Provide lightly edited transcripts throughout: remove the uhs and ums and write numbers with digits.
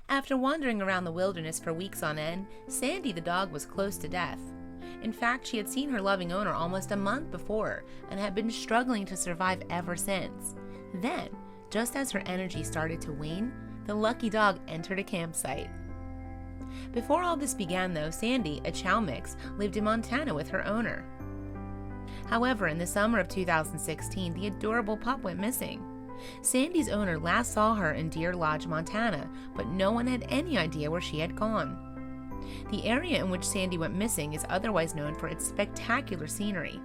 After wandering around the wilderness for weeks on end, Sandy the dog was close to death. In fact, she had seen her loving owner almost a month before and had been struggling to survive ever since. Then, just as her energy started to wane, the lucky dog entered a campsite. Before all this began though, Sandy, a chow mix, lived in Montana with her owner. However, in the summer of 2016, the adorable pup went missing. Sandy's owner last saw her in Deer Lodge, Montana, but no one had any idea where she had gone. The area in which Sandy went missing is otherwise known for its spectacular scenery.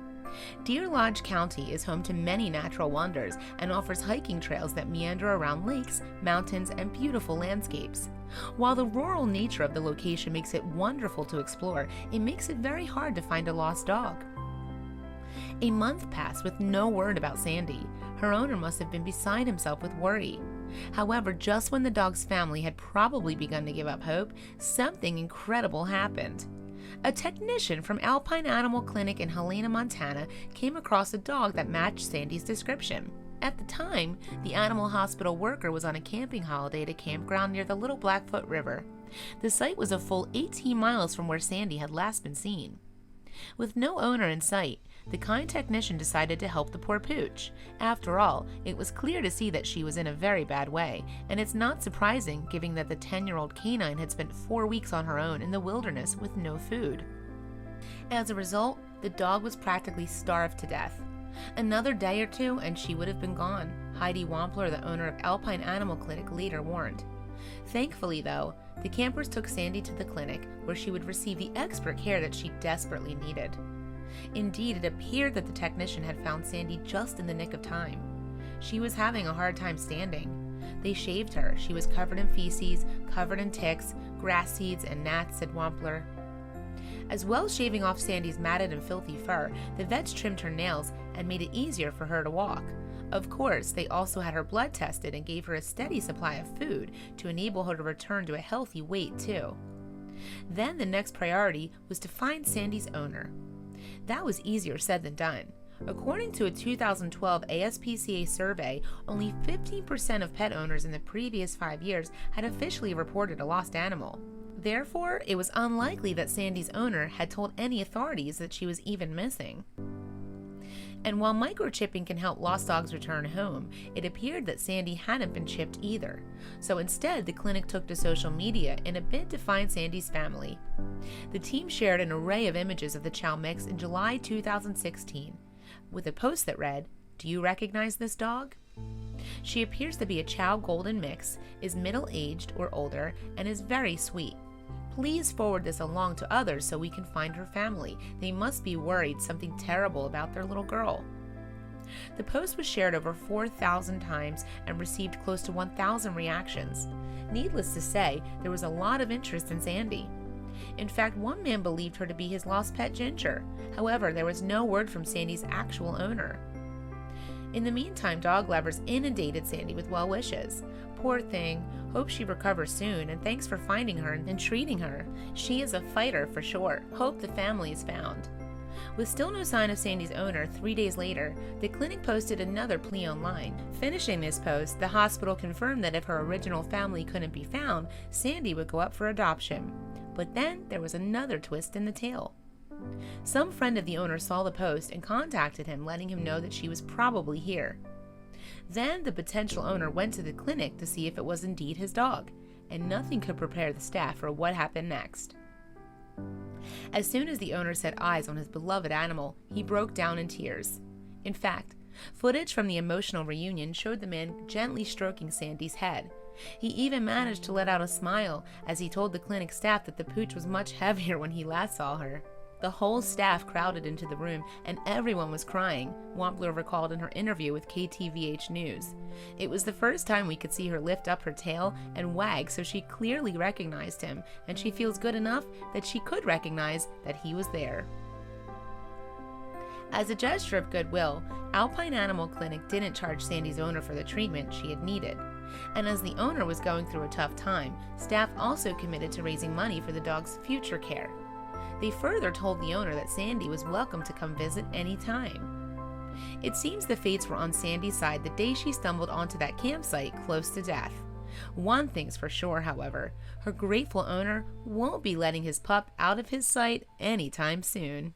Deer Lodge County is home to many natural wonders and offers hiking trails that meander around lakes, mountains, and beautiful landscapes. While the rural nature of the location makes it wonderful to explore, it makes it very hard to find a lost dog. A month passed with no word about Sandy. Her owner must have been beside himself with worry. However, just when the dog's family had probably begun to give up hope, something incredible happened. A technician from Alpine Animal Clinic in Helena, Montana, came across a dog that matched Sandy's description. At the time, the animal hospital worker was on a camping holiday at a campground near the Little Blackfoot River. The site was a full 18 miles from where Sandy had last been seen. With no owner in sight, the kind technician decided to help the poor pooch. After all, it was clear to see that she was in a very bad way, and it's not surprising given that the 10-year-old canine had spent 4 weeks on her own in the wilderness with no food. As a result, the dog was practically starved to death. Another day or two and she would have been gone, Heidi Wampler, the owner of Alpine Animal Clinic, later warned. Thankfully, though, the campers took Sandy to the clinic where she would receive the expert care that she desperately needed. Indeed, it appeared that the technician had found Sandy just in the nick of time. She was having a hard time standing. They shaved her. She was covered in feces, covered in ticks, grass seeds, and gnats, said Wampler. As well as shaving off Sandy's matted and filthy fur, the vets trimmed her nails and made it easier for her to walk. Of course, they also had her blood tested and gave her a steady supply of food to enable her to return to a healthy weight, too. Then the next priority was to find Sandy's owner. That was easier said than done. According to a 2012 ASPCA survey, only 15% of pet owners in the previous 5 years had officially reported a lost animal. Therefore, it was unlikely that Sandy's owner had told any authorities that she was even missing. And while microchipping can help lost dogs return home, it appeared that Sandy hadn't been chipped either. So instead, the clinic took to social media in a bid to find Sandy's family. The team shared an array of images of the chow mix in July 2016, with a post that read, "Do you recognize this dog?" She appears to be a chow golden mix, is middle-aged or older, and is very sweet. Please forward this along to others so we can find her family. They must be worried something terrible about their little girl. The post was shared over 4,000 times and received close to 1,000 reactions. Needless to say, there was a lot of interest in Sandy. In fact, one man believed her to be his lost pet Ginger. However, there was no word from Sandy's actual owner. In the meantime, dog lovers inundated Sandy with well wishes. Poor thing, hope she recovers soon, and thanks for finding her and treating her. She is a fighter for sure. Hope the family is found. With still no sign of Sandy's owner, 3 days later, the clinic posted another plea online. Finishing this post, the hospital confirmed that if her original family couldn't be found, Sandy would go up for adoption. But then there was another twist in the tale. Some friend of the owner saw the post and contacted him, letting him know that she was probably here. Then the potential owner went to the clinic to see if it was indeed his dog, and nothing could prepare the staff for what happened next. As soon as the owner set eyes on his beloved animal, he broke down in tears. In fact, footage from the emotional reunion showed the man gently stroking Sandy's head. He even managed to let out a smile as he told the clinic staff that the pooch was much heavier when he last saw her. The whole staff crowded into the room and everyone was crying, Wampler recalled in her interview with KTVH News. It was the first time we could see her lift up her tail and wag, so she clearly recognized him, and she feels good enough that she could recognize that he was there. As a gesture of goodwill, Alpine Animal Clinic didn't charge Sandy's owner for the treatment she had needed. And as the owner was going through a tough time, staff also committed to raising money for the dog's future care. They further told the owner that Sandy was welcome to come visit any time. It seems the fates were on Sandy's side the day she stumbled onto that campsite close to death. One thing's for sure, however, her grateful owner won't be letting his pup out of his sight anytime soon.